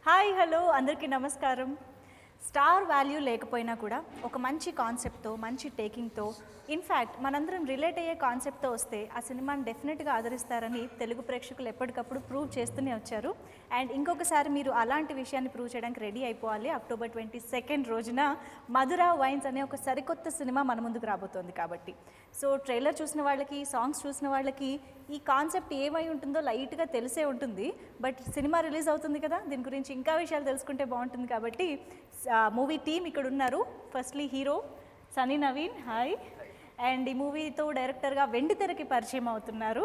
Hi hello అందరికీ నమస్కారం. Star value లేకపోయినా కూడా ఒక మంచి కాన్సెప్ట్తో మంచి టేకింగ్తో ఇన్ఫ్యాక్ట్ మనందరం రిలేట్ అయ్యే కాన్సెప్ట్తో వస్తే ఆ సినిమాని డెఫినెట్గా ఆదరిస్తారని తెలుగు ప్రేక్షకులు ఎప్పటికప్పుడు ప్రూవ్ చేస్తూనే వచ్చారు. అండ్ ఇంకొకసారి మీరు అలాంటి విషయాన్ని ప్రూవ్ చేయడానికి రెడీ అయిపోవాలి. అక్టోబర్ 22 రోజున మధుర వైన్స్ అనే ఒక సరికొత్త సినిమా మన ముందుకు రాబోతోంది కాబట్టి సో ట్రైలర్ చూసిన వాళ్ళకి సాంగ్స్ చూసిన వాళ్ళకి ఈ కాన్సెప్ట్ ఏమై ఉంటుందో లైట్గా తెలిసే ఉంటుంది. బట్ సినిమా రిలీజ్ అవుతుంది కదా, దీని గురించి ఇంకా విషయాలు తెలుసుకుంటే బాగుంటుంది. కాబట్టి మూవీ టీమ్ ఇక్కడ ఉన్నారు. Firstly hero Sunny Naveen, hi. And ఈ మూవీతో డైరెక్టర్గా వెండి తెరకి పరిచయం అవుతున్నారు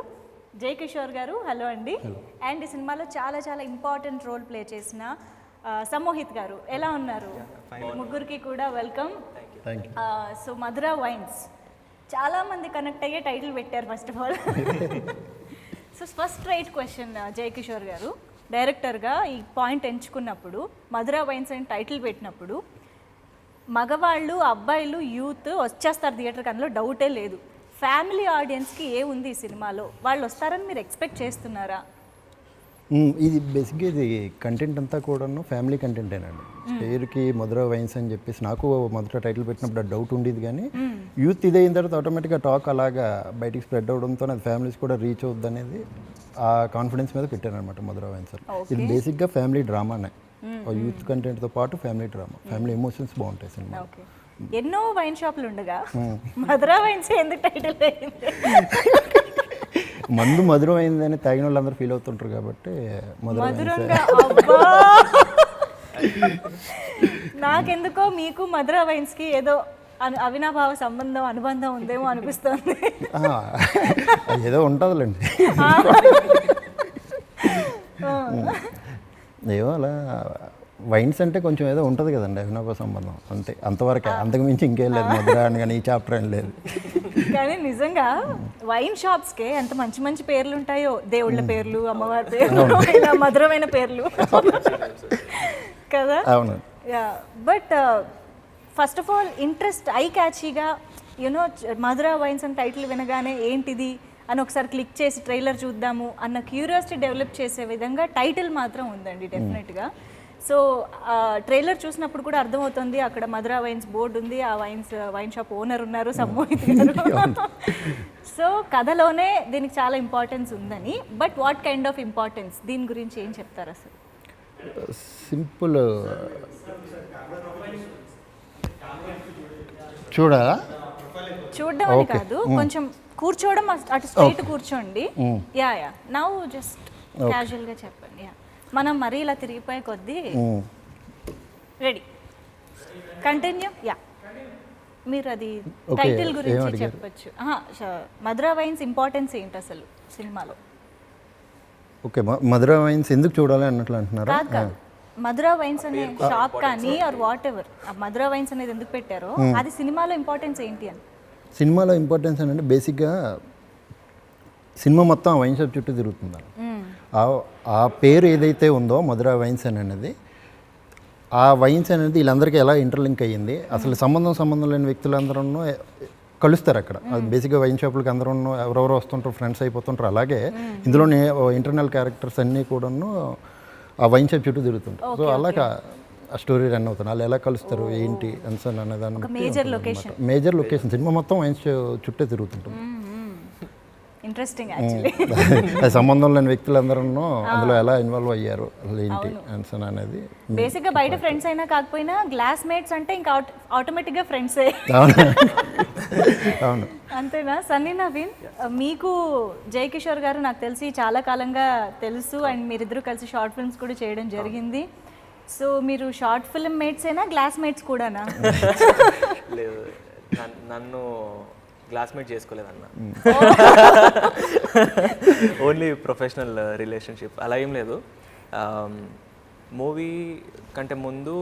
జై కిషోర్ గారు, హలో అండి. అండ్ ఈ సినిమాలో చాలా చాలా ఇంపార్టెంట్ రోల్ ప్లే చేసిన సమ్మోహిత్ గారు, ఎలా ఉన్నారు? ముగ్గురికి కూడా వెల్కమ్. సో మధుర వైన్స్ చాలామంది కనెక్ట్ అయ్యే టైటిల్ పెట్టారు first of all. So first right question జై కిషోర్ గారు, డైరెక్టర్గా ఈ పాయింట్ ఎంచుకున్నప్పుడు మధుర వైన్స్ అని టైటిల్ పెట్టినప్పుడు మగవాళ్ళు అబ్బాయిలు యూత్ వచ్చేస్తారు థియేటర్కి, అందులో డౌటే లేదు. ఫ్యామిలీ ఆడియన్స్కి ఏ ఉంది ఈ సినిమాలో, వాళ్ళు వస్తారని మీరు ఎక్స్పెక్ట్ చేస్తున్నారా? ఇది బేసిక్గా ఇది కంటెంట్ అంతా కూడాను ఫ్యామిలీ కంటెంటేనండి. పేరుకి మధుర వైన్స్ అని చెప్పేసి నాకు మొదట టైటిల్ పెట్టినప్పుడు ఆ డౌట్ ఉండేది, కానీ యూత్ ఇది అయిన తర్వాత ఆటోమేటిక్గా టాక్ అలాగా బయటికి స్ప్రెడ్ అవడంతో అది ఫ్యామిలీస్ కూడా రీచ్ అవుద్ది అనేది ఆ కాన్ఫిడెన్స్ మీద పెట్టాను అనమాట మధుర వైన్స్. ఇది బేసిక్గా ఫ్యామిలీ డ్రామానే, యూత్ కంటెంట్తో పాటు ఫ్యామిలీ డ్రామా, ఫ్యామిలీ ఎమోషన్స్ బాగుంటాయి సినిమా. ఎన్నో వైన్ షాపులు ఉండగా మధుర వైన్స్ ఎందుకు టైటిల్ అయింది? మందు మధురం అయిందని తాగిన వాళ్ళందరూ ఫీల్ అవుతుంటారు కాబట్టి నాకెందుకో మీకు మధుర వైన్స్కి ఏదో అవినాభావ సంబంధం అనుబంధం ఉందేమో అనిపిస్తుంది. ఏదో ఉంటుందిలేండి, ఏమో అలా వైన్స్ అంటే కొంచెం ఏదో ఉంటుంది కదండి అవినాభావ సంబంధం, అంతే అంతవరకే, అంతకు మించి ఇంకేం లేదు. మధుర అని కానీ ఈ చాప్టర్ ఏం లేదు. కానీ నిజంగా వైన్ షాప్స్కే ఎంత మంచి మంచి పేర్లు ఉంటాయో, దేవుళ్ళ పేర్లు, అమ్మవారి పేర్లు, మధురమైన పేర్లు కదా. అవును. But first of all interest I క్యాచీగా యూనో మధుర వైన్స్ అని టైటిల్ వినగానే ఏంటిది అని ఒకసారి క్లిక్ చేసి ట్రైలర్ చూద్దాము అన్న క్యూరియాసిటీ డెవలప్ చేసే విధంగా టైటిల్ మాత్రం ఉందండి డెఫినెట్గా. సో ట్రైలర్ చూసినప్పుడు కూడా అర్థమవుతుంది, అక్కడ మధుర వైన్స్ బోర్డు ఉంది, ఆ వైన్ షాప్ ఓనర్ ఉన్నారు సమ్మోహిత్ గారు. సో కథలోనే దీనికి చాలా ఇంపార్టెన్స్ ఉందని. But what kind of importance, దీని గురించి ఏం చెప్తారు అసలు? సింపుల్ చూడడం అని కాదు, కొంచెం కూర్చోవడం, అటు స్ట్రైట్ కూర్చోండి. యా నౌ జస్ట్ క్యాజువల్గా చెప్పండి. యా మనం మరీ ఇలా తిరిగిపోయే కొద్దీ రెడీ కంటిన్యూ. యా మీరు అది టైటిల్ గురించి చెప్పచ్చు. మధుర వైన్స్ ఇంపార్టెన్స్ ఏంటి అసలు సినిమాలో? ఓకే, మధుర వైన్స్ ఎందుకు చూడాలి అన్నట్లు అంటున్నారా? కాదు, మధుర వైన్స్ అనే షాప్ కానీ or whatever, Madhura wines అనేది ఎందుకు పెట్టారో అది సినిమాలో ఇంపార్టెన్స్ ఏంటి అని. సినిమాలో ఇంపార్టెన్స్ అంటే బేసిక్గా సినిమా మొత్తం ఆ వైన్ షాప్ చుట్టూ తిరుగుతుంది. ఆ పేరు ఏదైతే ఉందో మధుర వైన్స్ అని అనేది, ఆ వైన్స్ అనేది వీళ్ళందరికీ ఎలా ఇంటర్లింక్ అయ్యింది, అసలు సంబంధం లేని వ్యక్తులందరూ కలుస్తారు అక్కడ. అది బేసిక్గా వైన్ షాపులకి అందరూ ఎవరెవరో వస్తుంటారు, ఫ్రెండ్స్ అయిపోతుంటారు. అలాగే ఇందులోనే ఇంటర్నల్ క్యారెక్టర్స్ అన్నీ కూడాను ఆ వైన్ షాప్ చుట్టూ తిరుగుతుంటారు. సో అలాగా ఆ స్టోరీ రన్ అవుతుంది. వాళ్ళు ఎలా కలుస్తారు ఏంటి అన్సన్ అనే దాన్ని మేజర్ లొకేషన్ సినిమా మొత్తం వైన్ చుట్టే తిరుగుతుంటుంది. Interesting actually. సంబంధం లేని వ్యక్తులందరూ అందులో ఎలా ఇన్వాల్వ్ అయ్యారు, అసలు ఏంటి అన్సన్ అనేది. బేసిక్గా బయట ఫ్రెండ్స్ అయినా కాకపోయినా గ్లాస్ మేట్స్ అంటే ఇంకా ఆటోమేటిక్గా ఫ్రెండ్సే. అవును, అంతేనా? సన్నీ నవీన్, మీకు జై కిషోర్ గారు నాకు తెలిసి చాలా కాలంగా తెలుసు, అండ్ మీరిద్దరూ కలిసి షార్ట్ ఫిల్మ్స్ కూడా చేయడం జరిగింది. సో మీరు షార్ట్ ఫిల్మ్ మేట్స్ అయినా గ్లాస్ మేట్స్ కూడానా? లేదు, నన్ను క్లాస్మేట్ చేసుకోలేదన్న, ఓన్లీ ప్రొఫెషనల్ రిలేషన్షిప్, అలా ఏం లేదు. మూవీ కంటే ముందు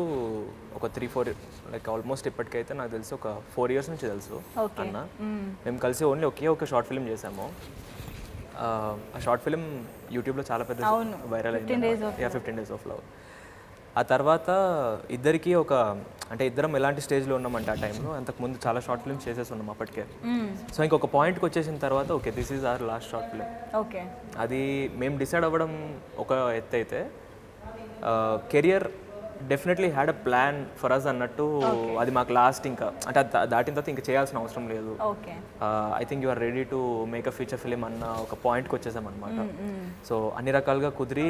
ఒక 3-4 లైక్ ఆల్మోస్ట్ ఇప్పటికైతే నాకు తెలిసి ఒక 4 years నుంచి తెలుసు అన్న. మేము కలిసి ఓన్లీ ఒక షార్ట్ ఫిల్మ్ చేసాము. ఆ షార్ట్ ఫిల్మ్ యూట్యూబ్లో చాలా పెద్ద వైరల్ అయింది, 15 Days of Love. ఆ తర్వాత ఇద్దరికి అంటే ఇద్దరం ఎలాంటి స్టేజ్లో ఉన్నామంటే ఆ టైంలో అంతకుముందు చాలా షార్ట్ ఫిల్మ్స్ చేసేసి ఉన్నాం అప్పటికే. సో ఇంకొక పాయింట్కి వచ్చేసిన తర్వాత okay this is our last short film. Okay, అది మేము డిసైడ్ అవ్వడం ఒక ఎత్తు అయితే career definitely had a plan for us అన్నట్టు, అది మాకు లాస్ట్ ఇంకా అంటే దాటిన తర్వాత ఇంకా చేయాల్సిన అవసరం లేదు. Okay. I think you are ready to make a feature film అన్న ఒక పాయింట్కి వచ్చేసాం అనమాట. సో అన్ని రకాలుగా కుదిరి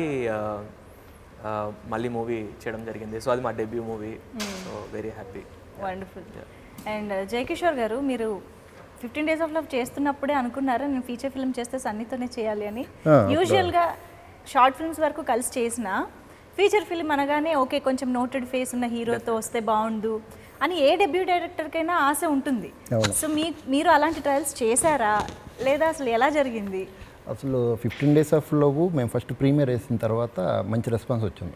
మళ్ళీ మూవీ చేయడం జరిగింది. సో అది మా debut movie. So very happy. Wonderful. And Jayakishore గారు, మీరు 15 Days of Love చేస్తున్నప్పుడే అనుకున్నారా నేను ఫీచర్ ఫిల్మ్ చేస్తే సన్నీతోనే చేయాలి అని? యూజువల్గా షార్ట్ ఫిల్మ్స్ వరకు కలిసి చేసిన ఫీచర్ ఫిల్మ్ అనగానే ఓకే కొంచెం నోటెడ్ ఫేస్ ఉన్న హీరోతో వస్తే బాగుండు అని ఏ డెబ్యూ డైరెక్టర్కైనా ఆశ ఉంటుంది. సో మీరు అలాంటి ట్రయల్స్ చేశారా లేదా అసలు ఎలా జరిగింది? అసలు 15 Days of Love మేము ఫస్ట్ ప్రీమియర్ వేసిన తర్వాత మంచి రెస్పాన్స్ వచ్చింది.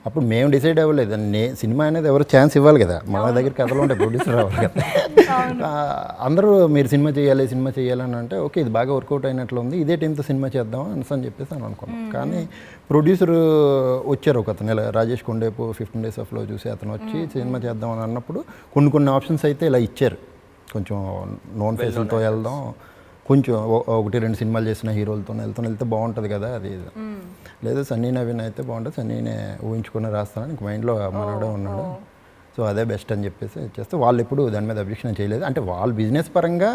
అప్పుడు మేము డిసైడ్ అవ్వలేదు, సినిమా అనేది ఎవరు ఛాన్స్ ఇవ్వాలి కదా, మా దగ్గర కథలు ఉంటే ప్రొడ్యూసర్ అవ్వాలి కదా. అందరూ మీరు సినిమా చేయాలని అంటే ఓకే ఇది బాగా వర్కౌట్ అయినట్లు ఉంది, ఇదే టీంతో సినిమా చేద్దాం అని చెప్పేసి అని అనుకున్నాం. కానీ ప్రొడ్యూసర్ వచ్చారు ఒక అతను, రాజేష్ కొండేపు 15 Days of Love చూసి అతను వచ్చి సినిమా చేద్దాం అని అన్నప్పుడు కొన్ని ఆప్షన్స్ అయితే ఇలా ఇచ్చారు. కొంచెం నోన్ ఫేసులతో వెళ్దాం, కొంచెం 1-2 సినిమాలు చేసిన హీరోలతో వెళ్తే బాగుంటుంది కదా, అది లేదా సన్నీ నవీన్ అయితే బాగుంటుంది, సన్నీనే ఊహించుకుని రాస్తానని ఇంక మైండ్లో మనోడే ఉన్నాడు. సో అదే బెస్ట్ అని చెప్పేసి చేస్తే వాళ్ళు ఎప్పుడు దాని మీద అబ్జెక్షన్ చేయలేదు. అంటే వాళ్ళు బిజినెస్ పరంగా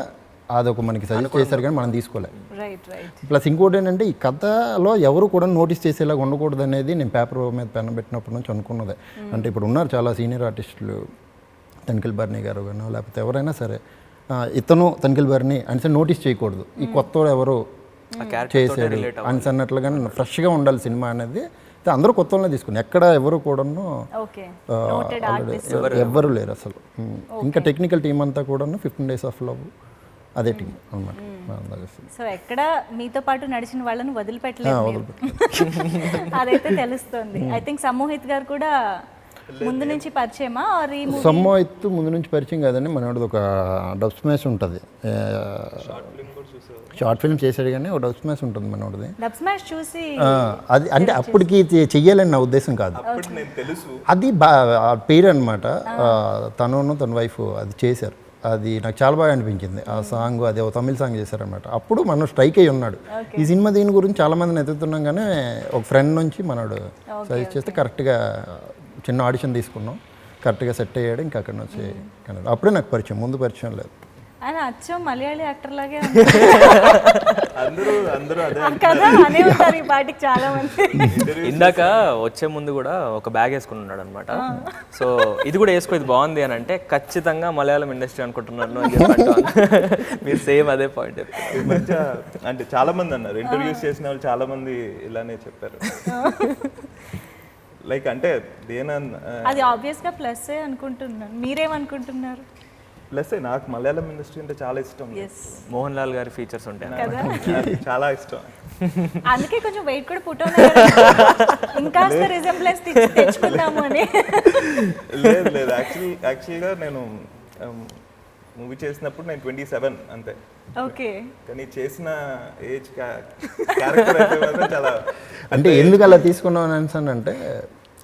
అదొక మనకి సజెస్ట్ చేశారు కానీ మనం తీసుకోలేదు. ప్లస్ ఇంకోటి ఏంటంటే ఈ కథలో ఎవరు కూడా నోటీస్ చేసేలాగా ఉండకూడదు అనేది నేను పేపర్ మీద పెన్ పెట్టినప్పటి నుంచి అనుకున్నదే. అంటే ఇప్పుడు ఉన్నారు చాలా సీనియర్ ఆర్టిస్టులు, తనిఖీల్ బర్నీ గారు కానీ లేకపోతే ఎవరైనా సరే, ఇతను తనిఖీల్ బర్నీ అని నోటీస్ చేయకూడదు, ఈ కొత్త ఎవరు చేశాడు అని అన్నట్లుగా ఫ్రెష్గా ఉండాలి సినిమా అనేది. అందరూ కొత్త వాళ్ళనే తీసుకుని ఎక్కడ ఎవరు కూడాను ఎవ్వరు లేరు అసలు. ఇంకా టెక్నికల్ టీం అంతా కూడాను 15 Days of Love అదే టీం అనమాట. సో ఎక్కడ మీతో పాటు నడిచిన వాళ్ళని వదిలిపెట్టలేదు, అదైతే తెలుస్తుంది. ఐ థింక్ సమ్మోహిత్ గారు కూడా ముందు నుంచి పరిచయమా? సమ్మోహిత్ ముందు నుంచి పరిచయం కాదండి, మనోడిది ఒక డబ్ స్మాష్ ఉంటుంది, షార్ట్ ఫిల్మ్ చేశాడు కానీ ఒక డబ్ స్మాష్ ఉంటుంది మనోడిది. డబ్ స్మాష్ చూసి అది అంటే అప్పటికి చెయ్యాలని నా ఉద్దేశం కాదు, అది పేరు అనమాట. తన వైఫ్ అది చేశారు, అది నాకు చాలా బాగా అనిపించింది ఆ సాంగ్. అది ఒక తమిళ సాంగ్ చేశారనమాట. అప్పుడు మనం స్ట్రైక్ అయ్యి ఉన్నాడు ఈ సినిమా. దీని గురించి చాలా మందిని ఎత్తుతున్నాం కానీ ఒక ఫ్రెండ్ నుంచి మనోడు సజెస్ట్ చేస్తే కరెక్ట్గా చిన్న ఆడిషన్ తీసుకున్నాం, కరెక్ట్గా సెట్ అయ్యాడు. ఇంకా అక్కడ నుంచి అప్పుడే నాకు పరిచయం, ముందు పరిచయం లేదు. ఆయన అచ్చం మలయాళీ యాక్టర్ లాగే చాలా మంది. ఇందాక వచ్చే ముందు కూడా ఒక బ్యాగ్ వేసుకుని ఉన్నాడు అనమాట. సో ఇది కూడా వేసుకో, ఇది బాగుంది అని అంటే ఖచ్చితంగా మలయాళం ఇండస్ట్రీ అనుకుంటున్నాను అని చెప్పి మీరు సేమ్ అదే పాయింట్ చెప్పారు. మంచిగా అంటే చాలా మంది అన్నారు, ఇంటర్వ్యూస్ చేసిన వాళ్ళు చాలా మంది ఇలానే చెప్పారు. లైక్ అంటే అది ఆబ్వియస్ గా ప్లస్ అనుకుంటున్నాను, మీరేమనుకుంటున్నారు? ప్లస్ నాకు మలయాళం ఇండస్ట్రీ అంటే చాలా ఇష్టం. మోహన్ లాల్ గారి ఫీచర్స్ ఉంటాయి, చాలా ఇష్టం. అందుకే కొంచెం వెయిట్ కూడా పుట్ ఇంకా రిజెంబ్లెన్స్ తెచ్చుకుందాము అని. లేదు యాక్చువల్గా నేను మూవీ చేసినప్పుడు నేను 27 అంతే. ఓకే. కానీ చేసిన ఏజ్ క్యారెక్టర్ అయితే మాత్రం చాలా. అంటే ఎందుకు అలా తీసుకున్నాను అంటే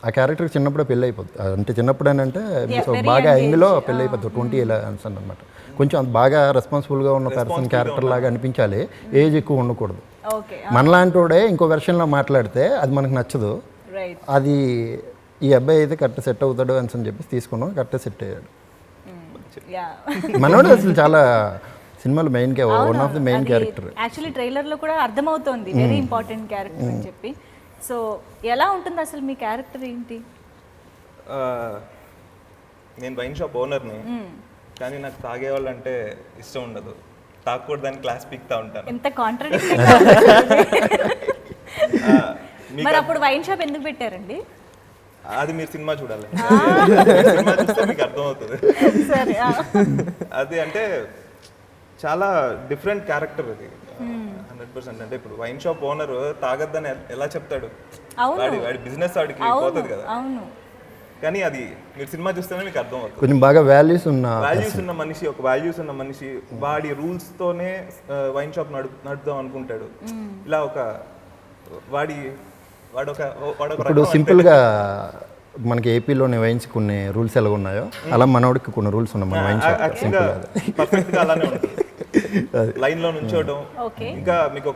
ఆ క్యారెక్టర్ చిన్నప్పుడే పెళ్ళి అయిపోతుంది. అంటే చిన్నప్పుడు అంటే బాగా ఇందులో పెళ్ళి అయిపోతుంది 20 ఇలా అనమాట. కొంచెం బాగా రెస్పాన్సిబుల్గా ఉన్న పర్సన్ క్యారెక్టర్ లాగా అనిపించాలి, ఏజ్ ఎక్కువ ఉండకూడదు. మనలాంటి వాడే ఇంకో వెర్షన్లో మాట్లాడితే అది మనకు నచ్చదు. అది ఈ అబ్బాయి అయితే కరెక్ట్ సెట్ అవుతాడు అని చెప్పేసి తీసుకున్నాం, కరెక్ట్గా సెట్ అయ్యాడు. మనోడు అసలు చాలా సినిమాలో main one of the main character. Actually ట్రైలర్లో కూడా అర్థమవుతోంది వెరీ ఇంపార్టెంట్ క్యారెక్టర్ అని చెప్పి. సో ఎలా ఉంటుంది అసలు మీ క్యారెక్టర్ ఏంటి? నేను వైన్ షాప్ ఓనర్ని, కానీ నాకు తాగేవాళ్ళు అంటే ఇష్టం ఉండదు. తాగకూడదు దాన్ని క్లాస్ పీక్తా ఉంటాను. ఎంత కాంట్రాడిక్టింగ్. మరి అప్పుడు వైన్ షాప్ ఎందుకు పెట్టారండి? అది మీరు సినిమా చూడాలి, సినిమా చూస్తే మీకు అర్థమవుతుంది. అది అంటే చాలా డిఫరెంట్ క్యారెక్టర్ అది 100%. అంటే ఇప్పుడు వైన్ షాప్ ఓనర్ తాగద్దని ఎలా చెప్తాడు? వాడి బిజినెస్ వాడికి పోతుంది కదా. కానీ అది మీరు సినిమా చూస్తేనే మీకు అర్థం అవుతుంది. కొంచెం బాగా వాల్యూస్ ఉన్న మనిషి, ఒక వాల్యూస్ ఉన్న మనిషి వాడి రూల్స్ తోనే వైన్ షాప్ నడుపుదాం అనుకుంటాడు. ఇలా ఒక ఇప్పుడు సింపుల్గా మనకి ఏపీలోని వైన్స్ కొన్ని రూల్స్ ఎలా ఉన్నాయో అలా మనోడికి కొన్ని రూల్స్ ఉన్నాయి మన వైన్ షాప్. పర్ఫెక్ట్గా అలానే ఉంటుంది. లైన్లో నుంచోవడం. ఇంకా మీకు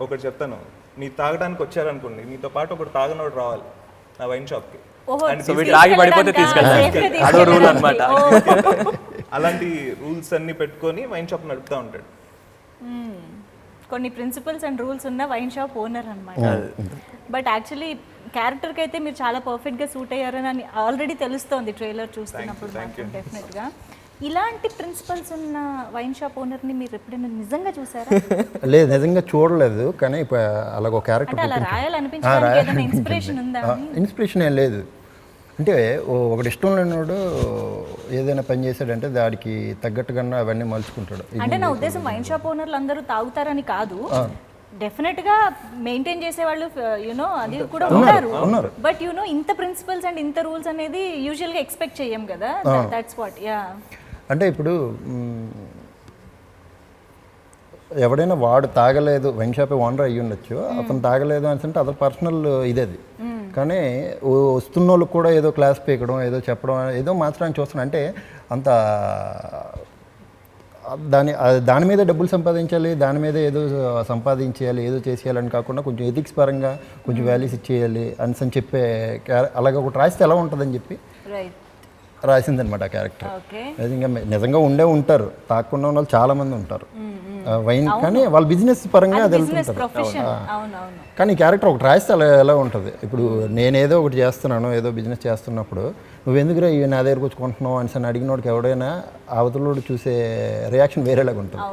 ఒకటి చెప్తాను, మీరు తాగడానికి వచ్చారనుకోండి, మీతో పాటు ఒకటి తాగనోడు రావాలి. నా వైన్ షాప్కి. ఓహో, సో వీటి ఆగి పడిపోతే తీసుకెళ్ళాలి, అదో రూల్ అనమాట. అలాంటి రూల్స్ అన్ని పెట్టుకొని వైన్ షాప్ నడుపుతూ ఉంటాడు. కొన్ని ప్రిన్సిపల్స్ అండ్ రూల్స్ ఉన్న వైన్ షాప్ ఓనర్ అనమాట. బట్ యాక్చువల్లీ క్యారెక్టర్కి అయితే మీరు చాలా పర్ఫెక్ట్గా సూట్ అయ్యారని ఆల్రెడీ తెలుస్తోంది ట్రైలర్ చూస్తున్నప్పుడు మాత్రం డెఫినెట్గా. ఇలాంటి ప్రిన్సిపల్స్ ఉన్న వైన్ షాప్ ఓనర్ని మీరు ఎప్పుడైనా నిజంగా చూసారా? లేదు, నిజంగా చూడలేదు. కానీ అలాగ ఒక క్యారెక్టర్ అంటే అలా రాయాలనిపించడానికి ఏదైనా ఇన్స్పిరేషన్ ఉందా? ఇన్స్పిరేషన్ ఏం లేదు. అంటే ఒకటి ఇష్టం లేనివాడు ఏదైనా పని చేశాడంటే దానికి తగ్గట్టుగా అవన్నీ మలుచుకుంటాడు. అంటే నా ఉద్దేశం వైన్ షాప్ ఓనర్లు అందరూ తాగుతారని కాదు, డెఫినెట్ గా మెయింటైన్ చేసే వాళ్ళు యూనో అది కూడా ఉన్నారు. బట్ యూనో ఇంత ప్రిన్సిపల్స్ అండ్ ఇంత రూల్స్ అనేది యూజువల్ గా ఎక్స్పెక్ట్ చేయం కదా. That's what. యా, అంటే ఇప్పుడు ఎవడైనా వాడు తాగలేదు, వైన్ షాప్ ఓనర్ అయ్యి ఉండొచ్చు, అతను తాగలేదు అని అంటే అతని పర్సనల్ ఇదేది. కానీ వస్తున్న వాళ్ళకి కూడా ఏదో క్లాస్ పీకడం, ఏదో చెప్పడం, ఏదో మార్చడానికి చూస్తున్నాను. అంటే అంత దాని మీద డబ్బులు సంపాదించాలి, దాని మీద ఏదో సంపాదించేయాలి, ఏదో చేసేయాలని కాకుండా కొంచెం ఎథిక్స్ పరంగా కొంచెం వాల్యూస్ ఇచ్చేయాలి అని చెప్పే అలాగ ఒకటి రాస్తే ఎలా ఉంటుందని చెప్పి రాసిందనమాట ఆ క్యారెక్టర్. ఇంకా నిజంగా ఉంటారు, తాకుండా ఉన్న వాళ్ళు చాలామంది ఉంటారు వైన్, కానీ వాళ్ళ బిజినెస్ పరంగా అది వెళ్తుంటారు. కానీ ఈ క్యారెక్టర్ ఒకటి రాస్తే అలా ఎలా ఉంటుంది. ఇప్పుడు నేనేదో ఒకటి చేస్తున్నాను, ఏదో బిజినెస్ చేస్తున్నప్పుడు నువ్వెందుకురా ఇవి నా దగ్గరకు వచ్చి కొంటున్నావు అని అడిగినోడికి ఎవడైనా అవతలోడు చూసే రియాక్షన్ వేరేలాగా ఉంటుంది.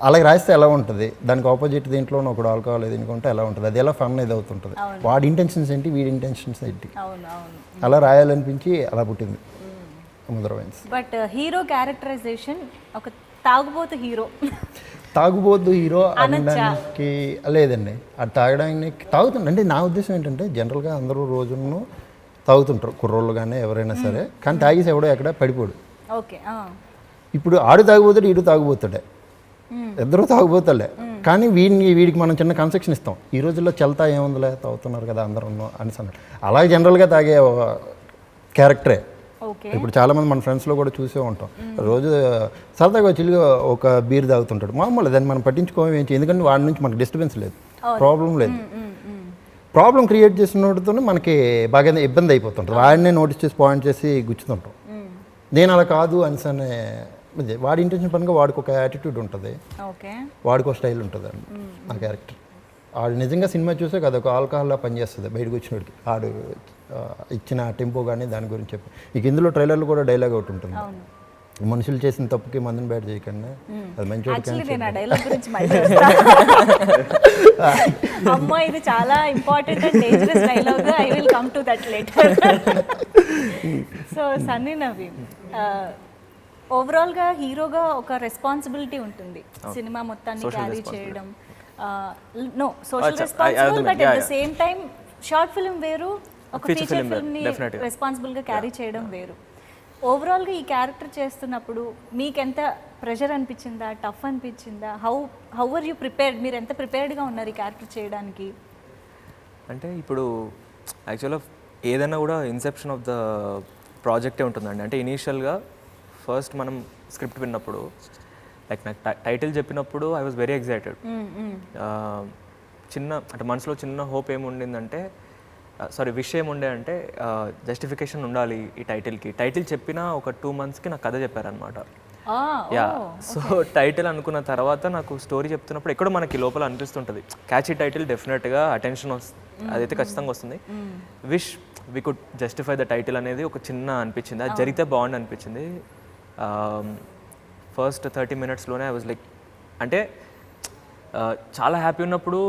అలాగే రాస్తే ఎలా ఉంటుంది, దానికి ఆపోజిట్ దీంట్లో ఒకడు ఆల్కహాల్ దీనికుంటే ఎలా ఉంటుంది, అది ఎలా ఫన్ ఇది అవుతుంటుంది. వాడి ఇంటెన్షన్స్ ఏంటి, వీడి ఇంటెన్షన్స్ ఏంటి, అలా రాయాలనిపించి అలా పుట్టింది Mudra wines. But hero characterisation ఒక తాగుబోతు హీరో అనడానికి లేదండి. అది తాగడానికి తాగుతుండే. అంటే నా ఉద్దేశం ఏంటంటే జనరల్గా అందరూ రోజును తాగుతుంటారు, కుర్రోళ్ళు కానీ ఎవరైనా సరే, కానీ తాగేసి ఎవడో ఎక్కడ పడిపోడు. ఇప్పుడు ఆడు తాగుపోతాడు, ఈడు తాగుపోతాడే, ఇద్దరు తాగుపోతాడే. కానీ వీడికి మనం చిన్న కన్సెక్షన్ ఇస్తాం. ఈ రోజుల్లో చల్తా ఏముందిలే, తాగుతున్నారు కదా అందరూ అని అన్నాడు. అలాగే జనరల్గా తాగే క్యారెక్టరే. ఇప్పుడు చాలామంది మన ఫ్రెండ్స్లో కూడా చూసే ఉంటాం, రోజు సరదాగా చిల్లిగా ఒక బీర్ తాగుతుంటాడు, మామూలు దాన్ని మనం పట్టించుకోవడం ఏంటి, ఎందుకంటే వాడి నుంచి మనకు డిస్టర్బెన్స్ లేదు, ప్రాబ్లం లేదు. ప్రాబ్లం క్రియేట్ చేసినోడితో మనకి బాగా ఇబ్బంది అయిపోతుంటుంది. వాడినే నోటీస్ చేసి పాయింట్ చేసి గుచ్చుతుంటాం. నేను అలా కాదు అనిసనే వాడి ఇంటెన్షన్ పరంగా వాడికి ఒక యాటిట్యూడ్ ఉంటుంది, వాడికి ఒక స్టైల్ ఉంటుంది అండి ఆ క్యారెక్టర్. ఆడు నిజంగా సినిమా చూసే కదా ఒక ఆల్కహాల్లా పనిచేస్తుంది బయటకు వచ్చినోడికి. ఆడు ఇచ్చిన టెంపో కానీ దాని గురించి చెప్పి ఇక ఇందులో ట్రైలర్లో కూడా డైలాగ్ ఒకటి ఉంటుంది, మనుషులు చేసిన తప్పుకి మందుని బయట చేయకుండా అది మంచి. ఇది చాలా important and dangerous dialogue. I will come to that later. So Sunny Naveen, ఓవరాల్గా హీరోగా ఒక రెస్పాన్సిబిలిటీ ఉంటుంది సినిమా మొత్తాన్ని క్యారీ చేయడం. No social responsible, but at the same time short film వేరు, ఒక ఫీచర్ ఫిల్మ్ని రెస్పాన్సిబుల్గా క్యారీ చేయడం వేరు. ఓవరాల్గా ఈ క్యారెక్టర్ చేస్తున్నప్పుడు మీకు ఎంత ప్రెషర్ అనిపించిందా, టఫ్ అనిపించిందా? How are you prepared? మీరు ఎంత ప్రిపేర్డ్గా ఉన్నారు ఈ క్యారెక్టర్ చేయడానికి? అంటే ఇప్పుడు యాక్చువల్గా ఏదైనా కూడా ఇన్సెప్షన్ ఆఫ్ ద ప్రాజెక్టే ఉంటుందండి. అంటే ఇనీషియల్గా ఫస్ట్ మనం స్క్రిప్ట్ విన్నప్పుడు లైక్ నాకు టైటిల్ చెప్పినప్పుడు ఐ వాజ్ వెరీ ఎక్సైటెడ్. చిన్న అంటే మనసులో చిన్న హోప్ ఏముండిందంటే, విష్ ఏముండే అంటే జస్టిఫికేషన్ ఉండాలి ఈ టైటిల్కి. టైటిల్ చెప్పిన ఒక 2 monthsకి నాకు కథ చెప్పారనమాట. యా, సో టైటిల్ అనుకున్న తర్వాత నాకు స్టోరీ చెప్తున్నప్పుడు ఎక్కడో మనకి లోపల అనిపిస్తుంటుంది క్యాచీ టైటిల్, డెఫినెట్గా అటెన్షన్ అదైతే ఖచ్చితంగా వస్తుంది. Wish we could justify the title అనేది ఒక చిన్న అనిపించింది, అది జరిగితే బాగుండి అనిపించింది. ఫస్ట్ 30 minutesలోనే ఐ వాజ్ లైక్, అంటే చాలా హ్యాపీ ఉన్నప్పుడు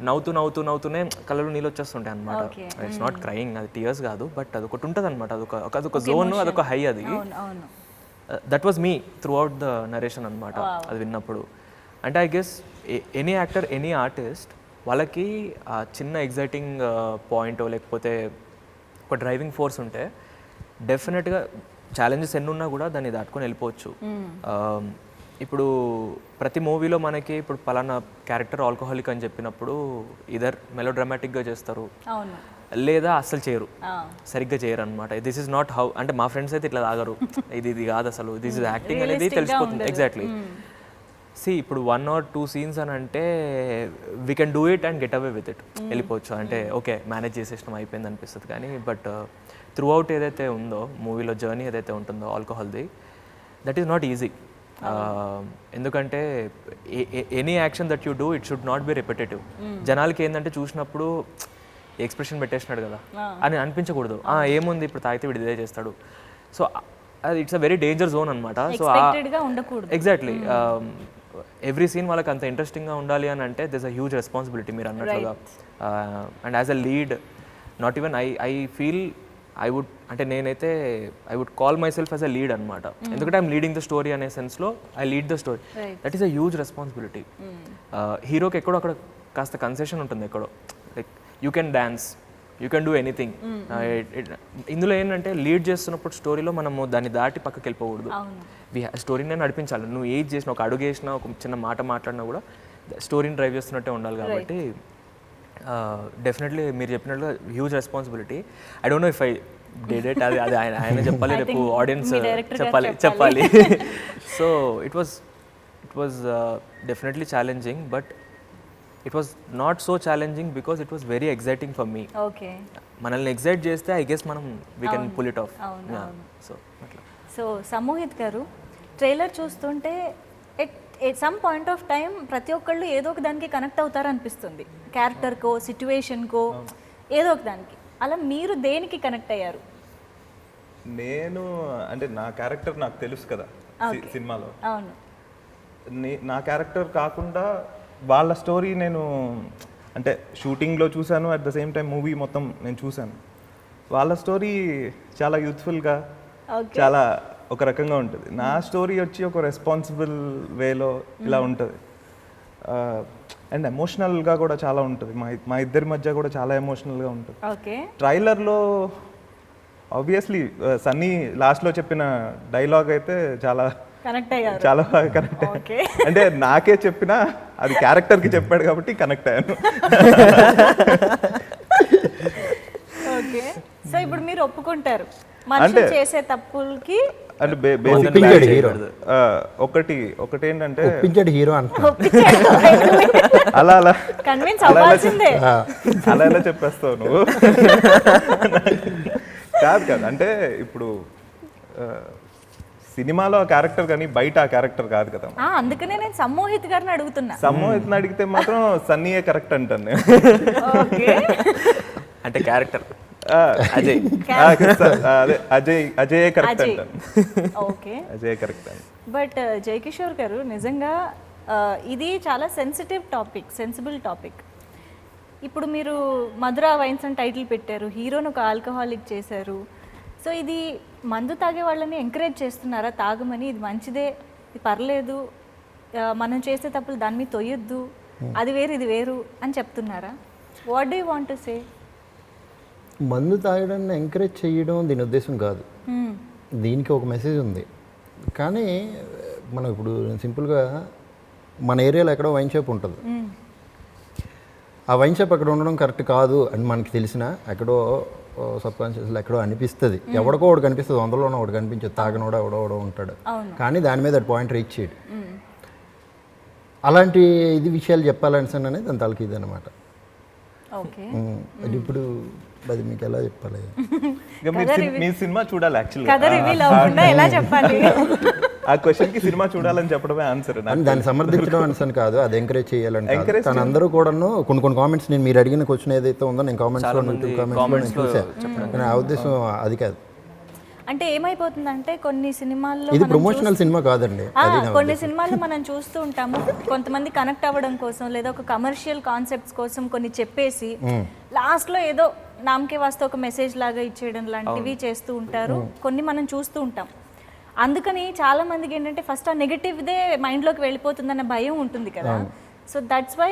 నవ్వుతూనే కళ్ళలో నీళ్ళు వచ్చేస్తుంటాయి అనమాట. ఇట్స్ నాట్ క్రయింగ్, అది టీయర్స్ కాదు, బట్ అదొకటి ఉంటుంది అనమాట, అదొక జోన్, అదొక హై. అది that was me through out the narration అనమాట అది విన్నప్పుడు. అంటే I guess any actor, any artist, వాళ్ళకి ఆ చిన్న ఎగ్జైటింగ్ పాయింట్ లేకపోతే ఒక డ్రైవింగ్ ఫోర్స్ ఉంటే డెఫినెట్గా ఛాలెంజెస్ ఎన్ని ఉన్నా కూడా దాన్ని దాటుకొని వెళ్ళిపోవచ్చు. ఇప్పుడు ప్రతి మూవీలో మనకి ఇప్పుడు పలానా క్యారెక్టర్ ఆల్కహాలిక్ అని చెప్పినప్పుడు ఇదర్ మెలో డ్రామాటిక్గా చేస్తారు, లేదా అస్సలు చేయరు, సరిగ్గా చేయరు అనమాట. దిస్ ఇస్ నాట్ హౌ, అంటే మా ఫ్రెండ్స్ అయితే ఇట్లా తాగరు, ఇది కాదు అసలు, దిస్ ఇస్ యాక్టింగ్ అనేది తెలిసిపోతుంది. ఎగ్జాక్ట్లీ. ఇప్పుడు 1 or 2 సీన్స్ అని అంటే we can do it and get away with it, వెళ్ళిపోవచ్చు అంటే ఓకే మేనేజ్ చేసేసినాం అయిపోయింది అనిపిస్తుంది. కానీ బట్ త్రూ అవుట్ ఏదైతే ఉందో మూవీలో జర్నీ ఏదైతే ఉంటుందో ఆల్కహాల్ది, దట్ ఈస్ నాట్ ఈజీ. ఎందుకంటే any action that you do it should not be repetitive. జనాలకి ఏంటంటే చూసినప్పుడు ఎక్స్ప్రెషన్ పెట్టేసినాడు కదా అని అనిపించకూడదు, ఏముంది ఇప్పుడు తాగితే వీడు ఇదే చేస్తాడు. సో అది it's a very danger zone అనమాట. సో ఎగ్జాక్ట్లీ ఎవ్రీ సీన్ వాళ్ళకి అంత ఇంట్రెస్టింగ్గా ఉండాలి అని అంటే దిస్ అ హ్యూజ్ రెస్పాన్సిబిలిటీ మీరు అన్నట్లుగా. And as a lead not even I feel I would అంటే నేనైతే I would call myself as a lead అనమాట. ఎందుకంటే ఐఎమ్ లీడింగ్ ద స్టోరీ అనే సెన్స్లో I lead the story. That is a huge responsibility. హీరోకి ఎక్కడో అక్కడ కాస్త కన్సెషన్ ఉంటుంది, ఎక్కడో like you can dance, you can do anything. ఇందులో ఏంటంటే లీడ్ చేస్తున్నప్పుడు స్టోరీలో మనము దాన్ని దాటి పక్కకి వెళ్ళిపోకూడదు, స్టోరీని నడిపించాలి. నువ్వు ఏది చేసినా, ఒక అడుగు వేసినా, ఒక చిన్న మాట మాట్లాడినా కూడా స్టోరీని డ్రైవ్ చేస్తున్నట్టే ఉండాలి. కాబట్టి డెఫినెట్లీ మీరు చెప్పినట్లుగా huge responsibility. I don't know if I did it, అది ఆయన చెప్పాలి, రేపు ఆడియన్స్ చెప్పాలి. So it was definitely challenging, but it was not so challenging because it was very exciting for me. మనల్ని ఎగ్జైట్ చేస్తే ఐ గెస్ మనం we can pull it off. So Samohit garu, trailer చూస్తుంటే at some point of time ప్రతి ఒక్కళ్ళు ఏదో ఒక దానికి connect అవుతారు అనిపిస్తుంది, క్యారెక్టర్కో సిచ్యువేషన్కో ఏదో ఒక దానికి. అలా మీరు దేనికి కనెక్ట్ అయ్యారు? నేను అంటే నా క్యారెక్టర్ నాకు తెలుసు కదా సినిమాలో. అవును, నా క్యారెక్టర్ కాకుండా వాళ్ళ స్టోరీ నేను అంటే షూటింగ్లో చూశాను, at the same time movie మొత్తం నేను చూశాను. వాళ్ళ స్టోరీ చాలా యూత్ఫుల్గా, చాలా ఒక రకంగా ఉంటుంది. నా స్టోరీ వచ్చి ఒక రెస్పాన్సిబుల్ వేలో ఇలా ఉంటుంది. అండ్ ఎమోషనల్గా కూడా చాలా ఉంటుంది. మా ఇద్దరి మధ్య కూడా చాలా ఎమోషనల్గా ఉంటుంది. ట్రైలర్లో ఆబ్వియస్లీ సన్నీ లాస్ట్లో చెప్పిన డైలాగ్ అయితే చాలా బాగా కనెక్ట్ అయ్యాను. అంటే నాకే చెప్పినా అది క్యారెక్టర్కి చెప్పాడు కాబట్టి కనెక్ట్ అయ్యాను. ఓకే, సో ఇప్పుడు మీరు ఒప్పుకుంటారు మనుషులు చేసే తప్పులకి అంటే ఒకటి ఏంటంటే హీరో అలా అలా అలా ఎలా చెప్పేస్తావు నువ్వు? కాదు అంటే ఇప్పుడు సినిమాలో ఆ క్యారెక్టర్ కానీ బయట ఆ క్యారెక్టర్ కాదు కదా. అందుకనే నేను సమోహిత్ గారిని అడుగుతున్నా. సమోహిత్ని అడిగితే మాత్రం సన్నీయే కరెక్ట్ అంటాను నేను. అంటే క్యారెక్టర్ అజయ్ అజయ్ కరెక్ట్ అంటాను. ఓకే, అజయ్ కరెక్ట్ అని. బట్ జయకిషోర్ గారు, నిజంగా ఇది చాలా సెన్సిబుల్ టాపిక్. ఇప్పుడు మీరు మధురా వైన్స్ అని టైటిల్ పెట్టారు, హీరోను ఒక ఆల్కహాలిక్ చేశారు. సో ఇది మందు తాగే వాళ్ళని ఎంకరేజ్ చేస్తున్నారా తాగమని? ఇది మంచిదే, ఇది పర్లేదు, మనం చేసే తప్పులు దాని మీద తొయ్యొద్దు, అది వేరు ఇది వేరు అని చెప్తున్నారా? What do you want to say? మందు తాగడాన్ని ఎంకరేజ్ చేయడం దీని ఉద్దేశం కాదు. దీనికి ఒక మెసేజ్ ఉంది. కానీ మనం ఇప్పుడు సింపుల్గా మన ఏరియాలో ఎక్కడో వైన్ షాప్ ఉంటుంది. ఆ వైన్ షాప్ అక్కడ ఉండడం కరెక్ట్ కాదు అని మనకి తెలిసినా ఎక్కడో సబ్ కాన్షియస్లో ఎక్కడో అనిపిస్తుంది. ఎవడికో ఒకటి కనిపిస్తుంది, వందలోనో ఒకటి కనిపించదు, తాగనోడో ఎవడో ఉంటాడు. కానీ దాని మీద అది పాయింట్ రీచ్ చేయడు. అలాంటి విషయాలు చెప్పాలని అనేది దాని తలకి ఇది అనమాట. ఇప్పుడు అది మీకు ఎలా చెప్పాలి? మీ సినిమా చూడాలి యాక్చువల్గా. ఆ క్వశ్చన్కి సినిమా చూడాలని చెప్పడమే ఆన్సర్. దాన్ని సమర్థించడం ఆన్సర్ కాదు, అది ఎంకరేజ్ చేయాలంటే. తను అందరూ కూడాను కొన్ని కామెంట్స్, నేను మీరు అడిగిన క్వశ్చన్ ఏదైతే ఉందో నేను కామెంట్స్ చూసాను. ఆ ఉద్దేశం అది కాదు. అంటే ఏమైపోతుందంటే కొన్ని సినిమాల్లో, ఇది ప్రమోషనల్ సినిమా కాదండి, కొన్ని సినిమాల్లో మనం చూస్తూ ఉంటాము, కొంతమంది కనెక్ట్ అవ్వడం కోసం లేదా ఒక కమర్షియల్ కాన్సెప్ట్స్ కోసం కొన్ని చెప్పేసి లాస్ట్లో ఏదో నామకే వాస్తే ఒక మెసేజ్ లాగా ఇచ్చేయడం లాంటివి చేస్తూ ఉంటారు. కొన్ని మనం చూస్తూ ఉంటాం. అందుకని చాలా మందికి ఏంటంటే ఫస్ట్ ఆ నెగటివ్దే మైండ్లోకి వెళ్ళిపోతుందన్న భయం ఉంటుంది కదా. సో దట్స్ వై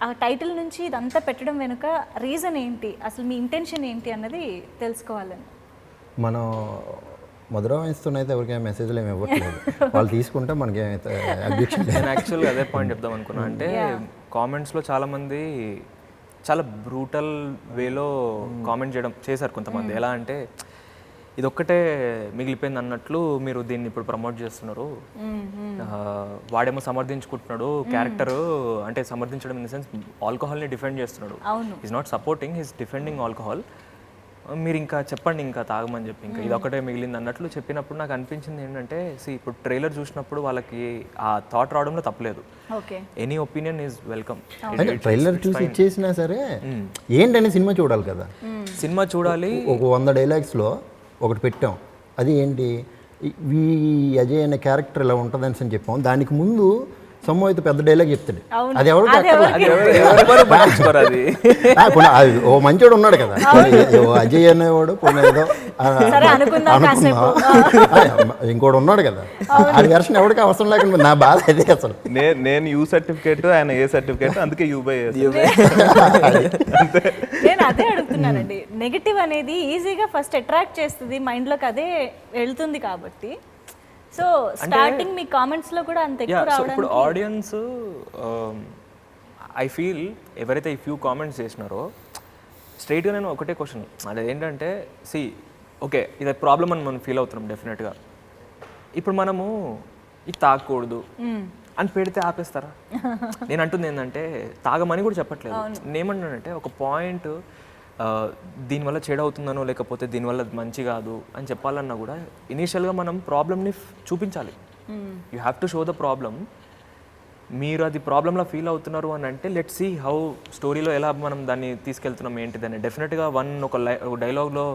ఆ టైటిల్ నుంచి ఇదంతా పెట్టడం వెనుక రీజన్ ఏంటి, అసలు మీ ఇంటెన్షన్ ఏంటి అన్నది తెలుసుకోవాలని. మనం మధురా వైన్స్తోనే అయితే ఎవరికైనా మెసేజ్లు ఏమి ఇవ్వట్లేదు. వాళ్ళు తీసుకుంటే మనకి ఏమైతే అబ్జెక్షన్. నేను యాక్చువల్గా అదే పాయింట్ చెప్దాం అనుకున్నా. అంటే కామెంట్స్లో చాలామంది చాలా బ్రూటల్ వేలో కామెంట్ చేశారు కొంతమంది. ఎలా అంటే ఇదొక్కటే మిగిలిపోయింది అన్నట్లు మీరు దీన్ని ఇప్పుడు ప్రమోట్ చేస్తున్నారు. వాడేమో సమర్థించుకుంటున్నాడు క్యారెక్టర్, అంటే సమర్థించడం ఇన్ ద సెన్స్ ఆల్కహాల్ని డిఫెండ్ చేస్తున్నాడు. Is not supporting, is defending alcohol. మీరు ఇంకా చెప్పండి, ఇంకా తాగమని చెప్పి, ఇంకా ఇదొక్కటే మిగిలింది అన్నట్లు చెప్పినప్పుడు నాకు అనిపించింది ఏంటంటే, ఇప్పుడు ట్రైలర్ చూసినప్పుడు వాళ్ళకి ఆ థాట్ రావడంలో తప్పలేదు. Any opinion is welcome. అంటే ట్రైలర్ చూసి ఇచ్చేసినా సరే ఏంటనే సినిమా చూడాలి కదా. సినిమా చూడాలి. ఒక 100 డైలాగ్స్లో ఒకటి పెట్టాం, అది ఏంటి, ఈ అజయ్ అనే క్యారెక్టర్ ఇలా ఉంటుందని అని చెప్పాం. దానికి ముందు సొమ్ము అయితే పెద్ద డైలాగ్ చెప్తాడు, అది ఎవరు పట్టించుకోరు. అది ఓ మంచోడు ఉన్నాడు కదా అజయ్ అనేవాడు, ఏదో ఇంకోటి ఉన్నాడు కదా, అది వెర్షన్ ఎవరికి అవసరం లేకుండా నా బాధ అదే. అసలు నేను యూ సర్టిఫికేట్, ఆయన ఏ సర్టిఫికేట్, అందుకే యూబై. నేను అదే అడుగుతున్నానండి, నెగిటివ్ అనేది ఈజీగా ఫస్ట్ అట్రాక్ట్ చేస్తుంది, మైండ్లోకి అదే వెళ్తుంది కాబట్టి. సో స్టార్టింగ్ మీ కామెంట్స్ లో కూడా అంత ఎక్కువ రావడానికి ఇప్పుడు ఆడియన్స్ ఐ ఫీల్ ఎవరైతే ఈ ఫ్యూ కామెంట్స్ చేసినారో స్ట్రైట్గా నేను ఒకటే క్వశ్చన్, అది ఏంటంటే ఓకే ఇది ప్రాబ్లం అని మనం ఫీల్ అవుతున్నాం డెఫినెట్గా. ఇప్పుడు మనము ఇది తాగకూడదు అని పెడితే ఆపేస్తారా? నేను అంటుంది ఏంటంటే తాగమని కూడా చెప్పట్లేదు. నేనేమన్నానంటే ఒక పాయింట్ దీనివల్ల చెడు అవుతుందనో లేకపోతే దీనివల్ల మంచి కాదు అని చెప్పాలన్నా కూడా ఇనీషియల్గా మనం ప్రాబ్లమ్ని చూపించాలి. You have to show the problem. మీరు అది ప్రాబ్లంలా ఫీల్ అవుతున్నారు అని అంటే లెట్ సీ హౌ స్టోరీలో ఎలా మనం దాన్ని తీసుకెళ్తున్నాం ఏంటిదని. డెఫినెట్గా ఒక డైలాగ్లో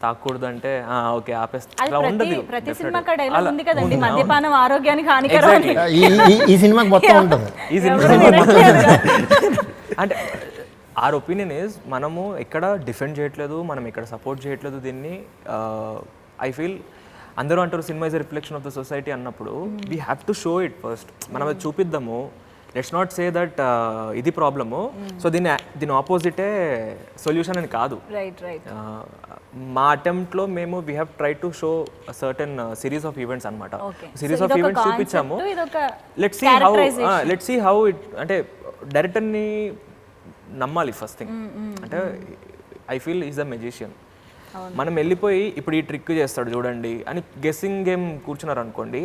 తాకూడదు అంటే ఓకే ఆపేస్తా ఉండదు. ప్రతి సినిమాకి డైలాగ్ ఉంది కదండి, మద్యపానం ఆరోగ్యానికి హానికరం. ఈ సినిమాకి మొత్తం ఉంటుంది. ఈ సినిమా అంటే ఆర్ ఒపీనియన్ ఈజ్ మనము ఎక్కడ డిఫెండ్ చేయట్లేదు, మనం ఎక్కడ సపోర్ట్ చేయట్లేదు దీన్ని. ఐ ఫీల్ అందరూ అంటారు cinema is a reflection of the society అన్నప్పుడు we have to show it first. మనం అది చూపిద్దాము. లెట్స్ నాట్ సే దట్ ఇది ప్రాబ్లము, సో దీని ఆపోజిటే సొల్యూషన్ అని కాదు. మా అటెంప్ట్లో మేము we have try to show certain series of events అనమాట. సిరీస్ ఆఫ్ ఈవెంట్స్ చూపించాము. లెట్స్ సీ హౌ ఇట్, అంటే డైరెక్టర్ని నమ్మాలి ఫస్ట్ థింగ్. అంటే I feel is a magician. మనం వెళ్ళిపోయి ఇప్పుడు ఈ ట్రిక్ చేస్తాడు చూడండి అని గెస్సింగ్ గేమ్ కూర్చున్నారు అనుకోండి,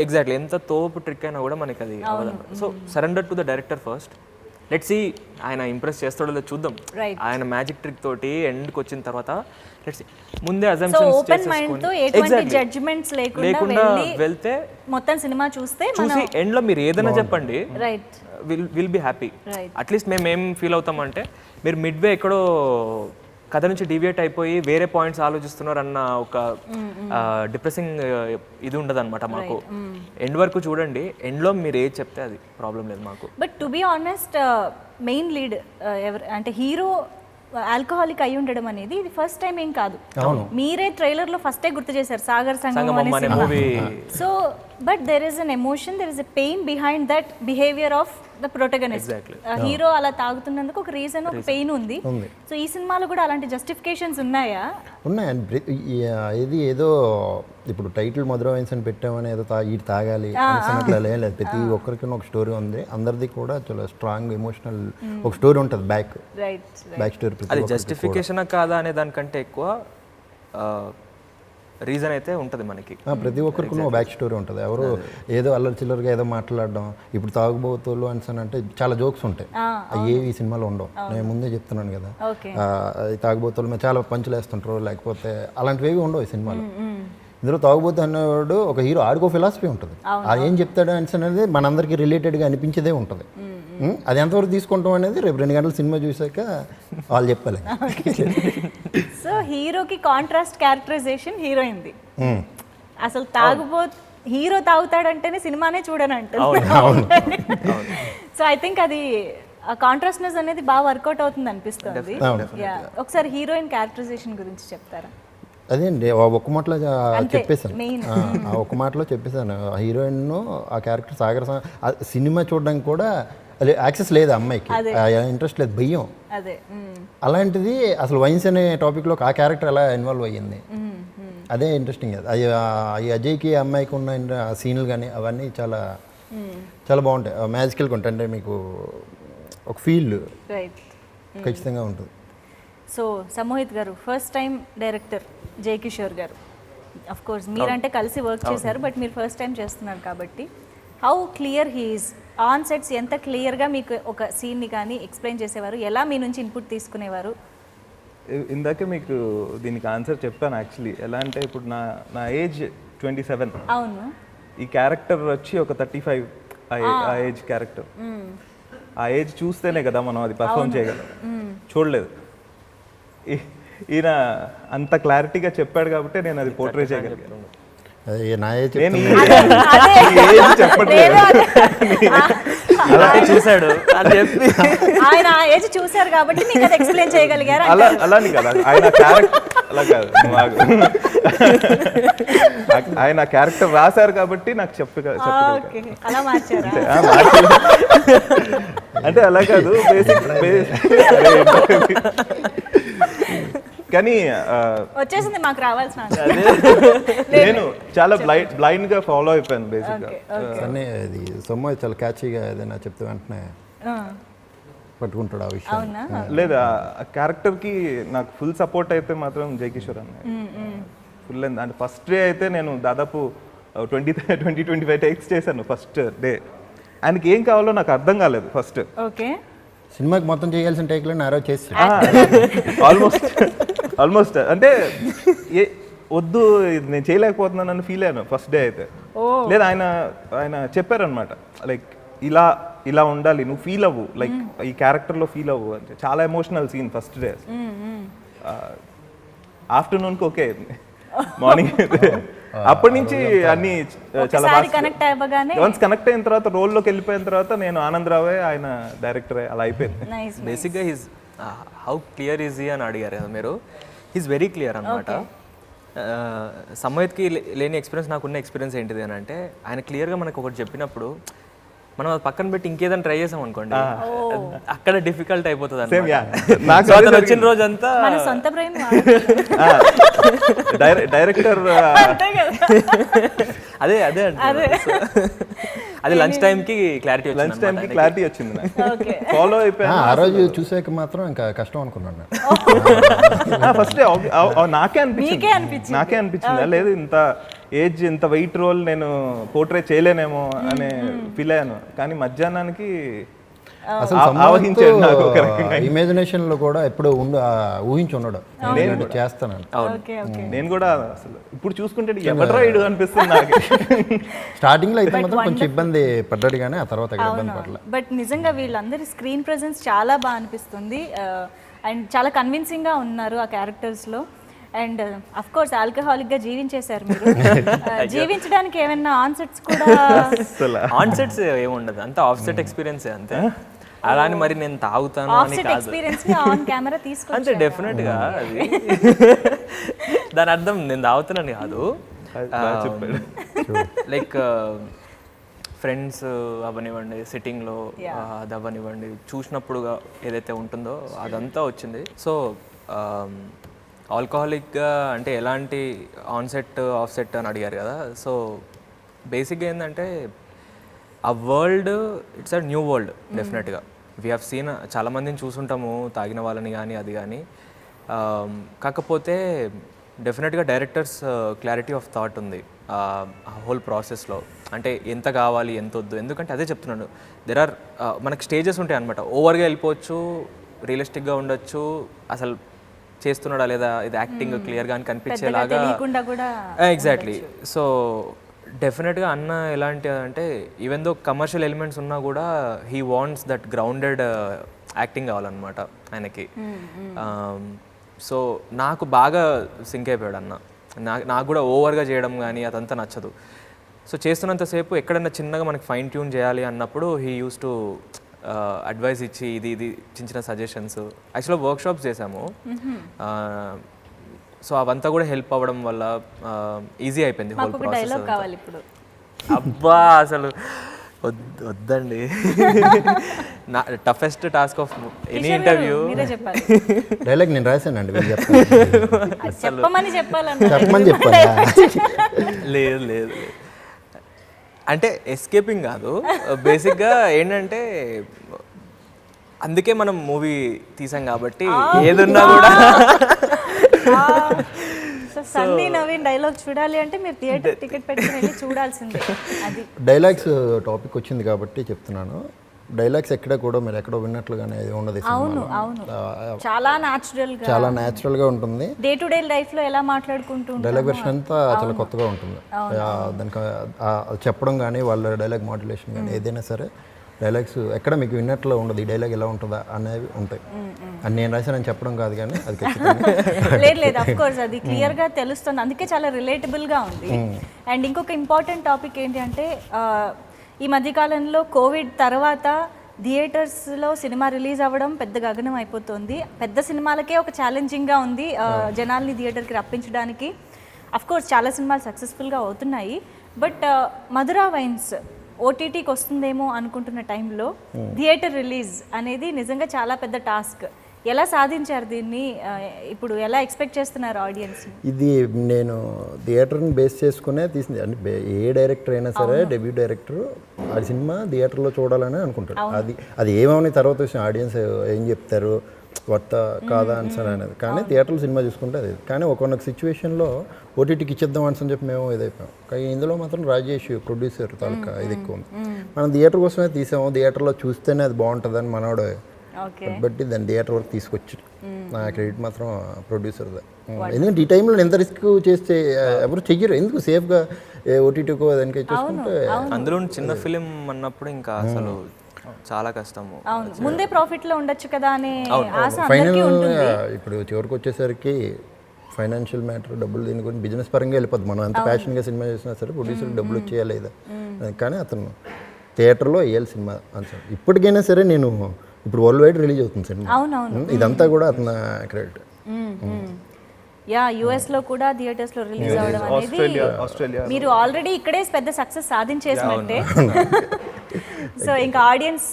ఎగ్జాక్ట్లీ ఎంత తోపు ట్రిక్ అయినా కూడా మనకి అది అవ్వదు. So surrender to the director first. Let's see ఆయన ఇంప్రెస్ చేస్తాడో లేదో చూద్దాం. ఆయన మ్యాజిక్ ట్రిక్ తోటి ఎండ్కి వచ్చిన తర్వాత లెట్స్ సీ. ముందే జడ్జ్మెంట్స్ లేకుండా వెళ్తే మొత్తం సినిమా చూసి ఎండ్ లో మీరు ఏదైనా చెప్పండి, విల్ బి హ్యాపీ. అట్లీస్ట్ మేము ఏం ఫీల్ అవుతామంటే మీరు మిడ్వే ఎక్కడో కథ నుంచి డివియేట్ అయిపోయి వేరే పాయింట్స్ ఆలోచిస్తున్నారు అన్న ఒక డిప్రెసింగ్ ఇది ఉండదు అనమాట మాకు. ఎండ్ వరకు చూడండి, ఎండ్లో మీరు ఏది చెప్తే అది ప్రాబ్లం లేదు మాకు. But to be honest main lead అంటే హీరో ఆల్కహాలిక్ అయి ఉండడం అనేది ఇది ఫస్ట్ టైం ఏం కాదు. మీరే ట్రైలర్ లో ఫస్టే గుర్తు చేశారు సాగర్ సంగమం అనే cinema. So but there is an emotion, there is a pain behind that behaviour of the protagonist. Hero అలా తాగుతున్నందుకు ఒక రీజన్, ఒక పెయిన్ ఉంది. సో ఈ సినిమాలో కూడా అలాంటి జస్టిఫికేషన్స్ ఉన్నాయా? ఉన్నాయండి. ఇది ఏదో ఇప్పుడు టైటిల్ మధుర వైన్స్ అని పెట్టామని ఏదో ఇది తాగాలి అట్లా లేదు. ప్రతి ఒక్కరికి ఒక స్టోరీ ఉంది. అందరిది కూడా చాలా స్ట్రాంగ్ ఎమోషనల్ ఒక స్టోరీ ఉంటుంది, బ్యాక్ స్టోరీ. అది జస్టిఫికేషన్ కాదా అనే దానికంటే ఎక్కువ రీజన్ అయితే ఉంటుంది మనకి. ప్రతి ఒక్కరికి బ్యాక్ స్టోరీ ఉంటుంది. ఎవరు ఏదో అల్లరి చిల్లరగా ఏదో మాట్లాడడం, ఇప్పుడు తాగుబోతులు అని అంటే చాలా జోక్స్ ఉంటాయి, అవి ఈ సినిమాలో ఉండవు. నేను ముందే చెప్తున్నాను కదా, తాగుబోతులు మీద చాలా పంచులు వేస్తుంటారు, లేకపోతే అలాంటివి ఏవి ఉండవు ఈ సినిమాలో. ఇందులో తాగుబోతు అనేవాడు ఒక హీరో, ఆడికో ఫిలాసఫీ ఉంటుంది. అది ఏం చెప్తాడు అనేది మనందరికీ రిలేటెడ్గా అనిపించేదే ఉంటుంది. అది ఎంతవరకు తీసుకుంటాం అనేది రేపు 2 గంటల సినిమా చూసాక వాళ్ళు చెప్పాలి. సో హీరోకి కాంట్రాస్ట్ క్యారెక్టరైజేషన్ హీరోయింది. అసలు హీరో తాగుతాడంటేనే సినిమానే చూడనంటే. సో ఐ థింక్ అది ఆ కాంట్రాస్ట్నెస్ అనేది బాగా వర్కౌట్ అవుతుంది అనిపిస్తుంది. ఒకసారి హీరోయిన్ క్యారెక్టరైజేషన్ గురించి చెప్తారా? అదే అండి, ఒక్క మాటలో చెప్పేశాను. ఆ ఒక్క మాటలో చెప్పేశాను. హీరోయిన్ ఆ క్యారెక్టర్ సాగర్ సినిమా చూడడానికి కూడా యాక్సెస్ లేదు అమ్మాయికి, ఇంట్రెస్ట్ లేదు, భయం. అలాంటిది అసలు వైన్స్ అనే టాపిక్లో ఆ క్యారెక్టర్ ఎలా ఇన్వాల్వ్ అయ్యింది, అదే ఇంట్రెస్టింగ్. అది అజయ్కి అమ్మాయికి ఉన్న సీన్లు కానీ అవన్నీ చాలా చాలా బాగుంటాయి, మ్యాజికల్గా ఉంటాయి. అంటే మీకు ఒక ఫీల్ ఖచ్చితంగా ఉంటుంది. సో సమోహిత్ గారు ఫస్ట్ టైం డైరెక్టర్ జై కిషోర్ గారు, అఫ్ కోర్స్ మీరంటే కలిసి వర్క్ చేశారు, బట్ మీరు ఫస్ట్ టైం చేస్తున్నారు కాబట్టి how clear he's on sets, ఎంత క్లియర్గా మీకు ఒక సీన్ని కానీ ఎక్స్ప్లెయిన్ చేసేవారు, ఎలా మీ నుంచి ఇన్పుట్ తీసుకునేవారు? ఇందాకే మీకు దీనికి ఆన్సర్ చెప్పాను యాక్చువల్లీ. ఎలా అంటే ఇప్పుడు నా ఏజ్ 27, అవును, ఈ క్యారెక్టర్ వచ్చి ఒక 35 ఆ ఏజ్ క్యారెక్టర్. ఆ ఏజ్ చూస్తేనే కదా మనం అది పర్ఫామ్ చేయగలం. చూడలేదు, ఈయన అంత క్లారిటీగా చెప్పాడు కాబట్టి నేను అది పోర్ట్రే చేయగలిగాను. అది నా ఏజ్ నేను చెప్తున్నా. చెప్పట్లేదు, అలాగే చూశాడు అని చెప్పి ఆయన ఏజ్ చూశారు కాబట్టి మీకు అది ఎక్స్ప్లెయిన్ చేయగలిగారు. అలాని కదా ఆయన క్యారెక్టర్, అలా కాదు ఆయన క్యారెక్టర్ రాశారు కాబట్టి నాకు ఓకే, అలా మార్చారా? అంటే అలా కాదు బేసిక్ కానీ వచ్చేసింది మాకు రావాల్సిన నేను చాలా బ్లైండ్ గా ఫాలో అయిపోయాను బేసిక్ గా. కానీ అది సొమ్మ చాలా క్యాచీగా ఏదైనా చెప్తే వెంటనే పట్టుకుంటాడు ఆ విషయం. అవునా? లేదా ఆ క్యారెక్టర్ కి నాకు ఫుల్ సపోర్ట్ అయితే మాత్రం జై కిషోర్ అన్న ఫుల్. అంటే ఫస్ట్ డే అయితే నేను దాదాపు 20-25 టేక్స్ చేశాను ఫస్ట్ డే. ఆయనకి ఏం కావాలో నాకు అర్థం కాలేదు ఫస్ట్. ఓకే, సినిమాకి మొత్తం చేయాల్సిన టేక్లో నారో చేసి ఆల్మోస్ట్ అంటే వద్దు ఇది నేను చేయలేకపోతున్నానని ఫీల్ అయ్యాను ఫస్ట్ డే అయితే. లేదా ఆయన చెప్పారనమాట లైక్ ఇలా ఉండాలి, నువ్వు ఫీల్ అవ్వు, లైక్ ఈ క్యారెక్టర్లో ఫీల్ అవ్వు అంటే. చాలా ఎమోషనల్ సీన్ ఫస్ట్ డే. ఆఫ్టర్నూన్కి ఓకే, మార్నింగ్ అప్పటి నుంచి అన్ని చాలా కనెక్ట్ అవ్వగానే వన్స్ కనెక్ట్ అయిన తర్వాత రోల్లోకి వెళ్ళిపోయిన తర్వాత నేను ఆనందరావే ఆయన డైరెక్టరే అలా అయిపోయింది. బేసిక్గా హీస్ హౌ క్లియర్ ఈజీ అని అడిగారు కదా మీరు. హీస్ వెరీ క్లియర్ అనమాట. సమోహిత్కి లేని ఎక్స్పీరియన్స్ నాకున్న ఎక్స్పీరియన్స్ ఏంటిది అని అంటే, ఆయన క్లియర్గా మనకు ఒకటి చెప్పినప్పుడు మనం అది పక్కన పెట్టి ఇంకేదైనా ట్రై చేసాం అనుకోండి, అక్కడ డిఫికల్ట్ అయిపోతుంది అన్నమాట. వచ్చిన రోజంతా మన సొంత బ్రెయిన్ డైరెక్టర్ అదే అది లంచ్ టైంకి క్లారిటీ వచ్చింది ఫాలో అయిపోయాను. ఆ రోజు చూసాక మాత్రం ఇంకా కష్టం అనుకున్నాను. ఫస్ట్ నాకే అనిపించింది లేదు ఇంత ఏజ్ ఇంత వెయిట్ రోల్ నేను పోర్ట్రే చేయలేనేమో అనే ఫీల్ అయ్యాను. కానీ మధ్యాహ్నానికి అసలు ఇమాజినేషన్ లో కూడా ఎప్పుడు ఊహించి ఉండడు చేస్తాను. నేను కూడా అసలు ఇప్పుడు చూసుకుంటే ఎవడరా ఇడు అనిపిస్తుంది నాకు. స్టార్టింగ్ లో అయితే మాత్రం కొంచెం ఇబ్బంది పడ్డాడు, కానీ ఆ తర్వాత ఇబ్బంది పడలేదు. బట్ నిజంగా వీళ్ళందరి స్క్రీన్ ప్రెజెన్స్ చాలా బాగా అనిపిస్తుంది అండ్ చాలా కన్విన్సింగ్ గా ఉన్నారు ఆ క్యారెక్టర్స్ లో. అండ్ అఫ్ కోర్స్ ఆల్కహాలిక్ గా జీవించేశారు మీరు. జీవించడానికి ఏమైనా ఆన్సెట్స్ కూడా? ఆన్సెట్స్ ఏముండదు, అంతా ఆఫ్సెట్ ఎక్స్పీరియన్స్ అంతే. అలా అని మరి నేను తాగుతాను అని కాదు, అంటే డెఫినెట్ గా అది దాని అర్థం నేను తాగుతానని కాదు. లైక్ ఫ్రెండ్స్ అవ్వనివ్వండి, సిట్టింగ్లో అది అవ్వనివ్వండి, చూసినప్పుడుగా ఏదైతే ఉంటుందో అదంతా వచ్చింది. సో ఆల్కహాలిక్గా అంటే ఎలాంటి ఆన్సెట్ ఆఫ్సెట్ అని అడిగారు కదా. సో బేసిక్గా ఏంటంటే ఆ world it's a new world డెఫినెట్గా. వీ హ్యావ్ సీన్ చాలామందిని చూసుంటాము తాగిన వాళ్ళని కానీ అది కానీ. కాకపోతే డెఫినెట్గా డైరెక్టర్స్ క్లారిటీ ఆఫ్ థాట్ ఉంది హోల్ ప్రాసెస్లో. అంటే ఎంత కావాలి ఎంత వద్దు, ఎందుకంటే అదే చెప్తున్నాను, దెర్ ఆర్ మనకి స్టేజెస్ ఉంటాయి అనమాట. ఓవర్గా వెళ్ళిపోవచ్చు, రియలిస్టిక్గా ఉండొచ్చు, అసలు చేస్తున్నాడా లేదా ఇది యాక్టింగ్ క్లియర్గా అని కనిపించేలాగా. ఎగ్జాక్ట్లీ. సో డెఫినెట్గా అన్న ఎలాంటి అంటే ఈవెన్ దో కమర్షియల్ ఎలిమెంట్స్ ఉన్నా కూడా he wants that grounded acting కావాలన్నమాట ఆయనకి. సో నాకు బాగా సింక్ అయిపోయాడు అన్న. నాకు కూడా ఓవర్గా చేయడం కానీ అదంతా నచ్చదు. సో చేస్తున్నంతసేపు ఎక్కడన్నా చిన్నగా మనకి ఫైన్ ట్యూన్ చేయాలి అన్నప్పుడు హీ యూస్ టు అడ్వైస్ ఇచ్చి ఇది చిన్న చిన్న సజెషన్స్. యాక్చువల్గా వర్క్షాప్స్ చేసాము, సో అవంతా కూడా హెల్ప్ అవ్వడం వల్ల ఈజీ అయిపోయింది హోల్ ప్రాసెస్. అబ్బా అసలు వద్దండి, నా toughest task of any interview dialogue నేను రాశానండి. చెప్పమని చెప్పాలి. లేదు అంటే ఎస్కేపింగ్ కాదు. బేసిక్గా ఏంటంటే అందుకే మనం మూవీ తీసాం కాబట్టి ఏదున్నా కూడా సో సన్నీ నవీన్ డైలాగ్ చూడాలి అంటే మీరు థియేటర్ టికెట్ పెట్టుకుని వెళ్ళి చూడాల్సిందే. అది డైలాగ్స్ టాపిక్ వచ్చింది కాబట్టి చెప్తున్నాను. డైలాగ్స్ ఎక్కడ కూడా మీరు ఎక్కడో విన్నట్లుగానే ఇది ఉండదు. అవును అవును, చాలా న్యాచురల్ గా, చాలా న్యాచురల్గా ఉంటుంది. డే టు డే లైఫ్ లో ఎలా మాట్లాడుకుంటూ డైలాగ్ వెర్షన్ అంతా చాలా కొత్తగా ఉంటుంది. దానికి అది చెప్పడం కానీ వాళ్ళ డైలాగ్ మాడ్యులేషన్ కానీ ఏదైనా సరే డైలాగ్స్ ఎక్కడ మీకు విన్నట్లు ఉండదు. ఈ డైలాగ్ ఎలా ఉంటుందా అనేవి ఉంటాయి. అని నేను రాశానని చెప్పడం కాదు కానీ అది లేదు లేదు, అఫ్ కోర్స్ అది క్లియర్ గా తెలుస్తుంది. అందుకే చాలా రిలేటబుల్ గా ఉంది. అండ్ ఇంకొక ఇంపార్టెంట్ టాపిక్ ఏంటి అంటే ఈ మధ్యకాలంలో కోవిడ్ తర్వాత థియేటర్స్లో సినిమా రిలీజ్ అవ్వడం పెద్ద గగనం అయిపోతుంది. పెద్ద సినిమాలకే ఒక ఛాలెంజింగ్గా ఉంది జనాల్ని థియేటర్కి రప్పించడానికి. అఫ్ కోర్స్ చాలా సినిమాలు సక్సెస్ఫుల్గా అవుతున్నాయి. బట్ మధురా వైన్స్ ఓటీటీకి వస్తుందేమో అనుకుంటున్న టైంలో థియేటర్ రిలీజ్ అనేది నిజంగా చాలా పెద్ద టాస్క్. ఎలా సాధించారు దీన్ని? ఇప్పుడు ఎలా ఎక్స్పెక్ట్ చేస్తున్నారు ఆడియన్స్? ఇది నేను థియేటర్ని బేస్ చేసుకునే తీసింది. అంటే ఏ డైరెక్టర్ అయినా సరే డెబ్యూ డైరెక్టర్ ఆ సినిమా థియేటర్లో చూడాలని అనుకుంటాడు. అది ఏమని తర్వాత వచ్చిన ఆడియన్స్ ఏం చెప్తారు, వర్త కాదా ఆన్సర్ అనేది. కానీ థియేటర్లో సినిమా చూసుకుంటే అది. కానీ ఒక్కొక్క సిచ్యువేషన్లో ఓటీటీకి ఇచ్చేద్దాం అని చెప్పి మేము ఇదైపోయాం. కానీ ఇందులో మాత్రం రాజేష్ ప్రొడ్యూసర్ తాలూకా ఇది ఎక్కువ ఉంది. మనం థియేటర్ కోసమే తీసాము, థియేటర్లో చూస్తేనే అది బాగుంటుందని మనోడు బట్టి దాన్ని థియేటర్ వరకు తీసుకొచ్చి నా క్రెడిట్ మాత్రం ప్రొడ్యూసర్దే. ఎందుకంటే ఈ టైంలో ఎంత రిస్క్ చేస్తే ఎవరు చెయ్యరు. ఎందుకు సేఫ్గా ఓటీటీకో దానికి చూసుకుంటే, అందులో చిన్న ఫిలిం అన్నప్పుడు ఇంకా అసలు చాలా కష్టము. ముందే ప్రాఫిట్ లో ఉండొచ్చు కదా అనే ఆశ ఫైనల్ ఇప్పుడు చివరికి వచ్చేసరికి ఫైనాన్షియల్ మ్యాటర్, డబ్బులు దీని గురించి బిజినెస్ పరంగా వెళ్ళిపోద్ది. మనం ఎంత ప్యాషన్గా సినిమా చేసినా సరే ప్రొడ్యూసర్కి డబ్బులు వచ్చేయాలి లేదా. కానీ అతను థియేటర్లో వేయాలి సినిమా ఆన్సర్. ఇప్పటికైనా సరే నేను ఇప్పుడు వరల్డ్ వైడ్ రిలీజ్ అవుతుంది సినిమా. ఇదంతా కూడా అతను క్రెడిట్. యా, యుఎస్ లో కూడా థియేటర్స్ లో రిలీజ్ అవ్వడం అనేది మీరు ఆల్రెడీ ఇక్కడే పెద్ద సక్సెస్ సాధించేసినట్టే. సో ఇంకా ఆడియన్స్,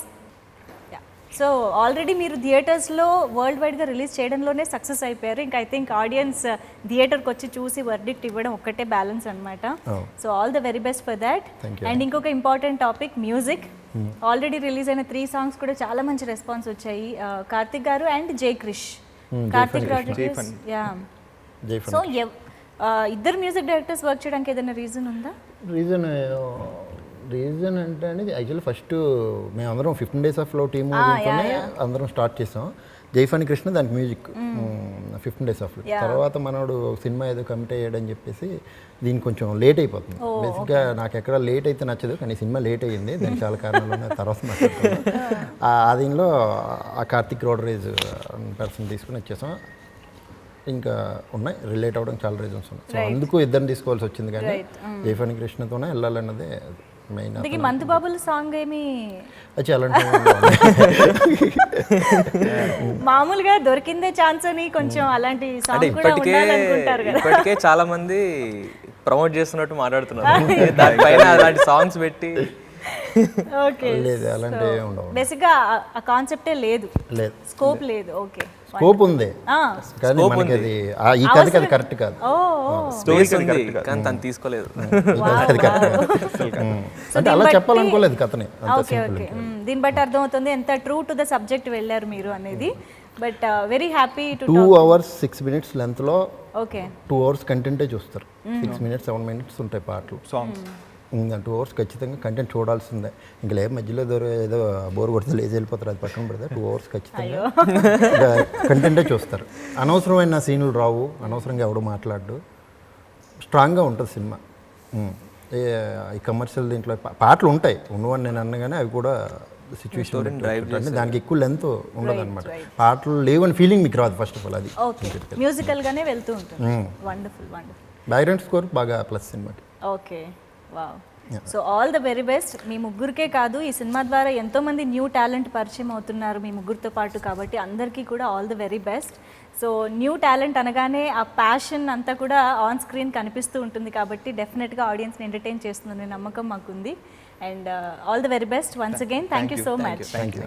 సో ఆల్రెడీ మీరు థియేటర్స్లో వరల్డ్ వైడ్గా రిలీజ్ చేయడంలోనే సక్సెస్ అయిపోయారు. ఇంకా ఐ థింక్ ఆడియన్స్ థియేటర్కి వచ్చి చూసి వర్డిక్ట్ ఇవ్వడం ఒక్కటే బ్యాలెన్స్ అనమాట. So all the very best for that. And ఇంకొక important topic music. Already release అయిన 3 సాంగ్స్ కూడా చాలా మంచి రెస్పాన్స్ వచ్చాయి. కార్తిక్ గారు అండ్ జై క్రిష్, కార్తిక్ రాజు. యా, సో ఇద్దరు మ్యూజిక్ డైరెక్టర్స్ వర్క్ చేయడానికి ఏదైనా రీజన్ ఉందా? రీజన్ అంటే అండి యాక్చువల్లీ ఫస్ట్ మేము అందరం 15 Days of Love టీమ్ అందరం స్టార్ట్ చేసాం. జైఫాని కృష్ణ దానికి మ్యూజిక్ 15 Days of Love. తర్వాత మనోడు సినిమా ఏదో కమిట్ అయ్యాడని చెప్పేసి దీనికి కొంచెం లేట్ అయిపోతుంది. బేసిక్గా నాకు ఎక్కడ లేట్ అయితే నచ్చదు, కానీ సినిమా లేట్ అయ్యింది. దానికి చాలా కారణాలు ఉన్నాయి, తర్వాత మాట్లాడుతున్నాను. ఆ దీనిలో ఆ కార్తిక్ రోడరేజ్ పర్సన్ తీసుకుని వచ్చేసాం. ఇంకా ఉన్నాయి, రిలేట్ అవ్వడం చాలా రీజన్స్ ఉన్నాయి. సో అందుకు ఇద్దరిని తీసుకోవాల్సి వచ్చింది. కానీ జైఫాని కృష్ణతోనే వెళ్ళాలన్నదే మెయిన్. మందుబాబుల సాంగ్ ఏమి చాలా మామూలుగా దొరికిందే ఛాన్స్ అని కొంచెం అలాంటి సాంగ్ కూడా ఉండాలనుకుంటారు కదా. ఇప్పటికే చాలా మంది ప్రమోట్ చేస్తున్నట్టు మాట్లాడుతున్నారు, దానిపైన అలాంటి సాంగ్స్ పెట్టి. ఓకే, లేదు అలాంటి ఉండవు. బేసిక్గా ఆ కాన్సెప్టే లేదు, స్కోప్ లేదు. ఓకే, స్కోప్ ఉంది కానీ మనకి అది ఈ కథకి అది కరెక్ట్ కాదు. స్టోరీస్ ఉంది కానీ తను తీసుకోలేదు. అంటే అలా చెప్పాలనుకోలేదు కథని. ఓకే ఓకే, దీన్ని బట్టి అర్థమవుతుంది ఎంత ట్రూ టు ద సబ్జెక్ట్ వెళ్ళారు మీరు అనేది. But very happy to 2 hours 6 minutes లెంత్లో ఓకే 2 hours కంటెంటే చూస్తారు. 6 minutes 7 minutes ఉంటాయి పాటలు, సాంగ్స్. 2 hours ఖచ్చితంగా కంటెంట్ చూడాల్సిందే. ఇంకా లేదు మధ్యలో ఏదో బోర్ కొడితే లేచి వెళ్ళిపోతారు, అది పక్కన పెడితే 2 hours ఖచ్చితంగా కంటెంటే చూస్తారు. అనవసరమైన సీన్లు రావు, అనవసరంగా ఎవడు మాట్లాడు, స్ట్రాంగ్గా ఉంటుంది సినిమా. ఈ కమర్షియల్ దీంట్లో పాటలు ఉంటాయి ఉన్నవని నేను అన్నగానే అవి కూడా సిచ్యువేషన్ దానికి ఎక్కువ లెంత్ ఉండదు అనమాట. పాటలు లేవని ఫీలింగ్ మీకు రాదు ఫస్ట్ ఆఫ్ ఆల్. అది మ్యూజికల్గానే వెళ్తూ ఉంటుంది. Wonderful wonderful. బ్యాక్గ్రౌండ్ స్కోర్ బాగా ప్లస్ సినిమాకి. Okay, wow. So all the very best. మీ ముగ్గురికే కాదు, ఈ సినిమా ద్వారా ఎంతోమంది న్యూ టాలెంట్ పరిచయం అవుతున్నారు మీ ముగ్గురితో పాటు, కాబట్టి అందరికీ కూడా all the very best. So new talent అనగానే ఆ ప్యాషన్ అంతా కూడా ఆన్ స్క్రీన్ కనిపిస్తూ ఉంటుంది, కాబట్టి డెఫినెట్గా ఆడియన్స్ని ఎంటర్టైన్ చేస్తుందనే నమ్మకం మాకుంది. And all the very best once again. Thank you so much. Thank you.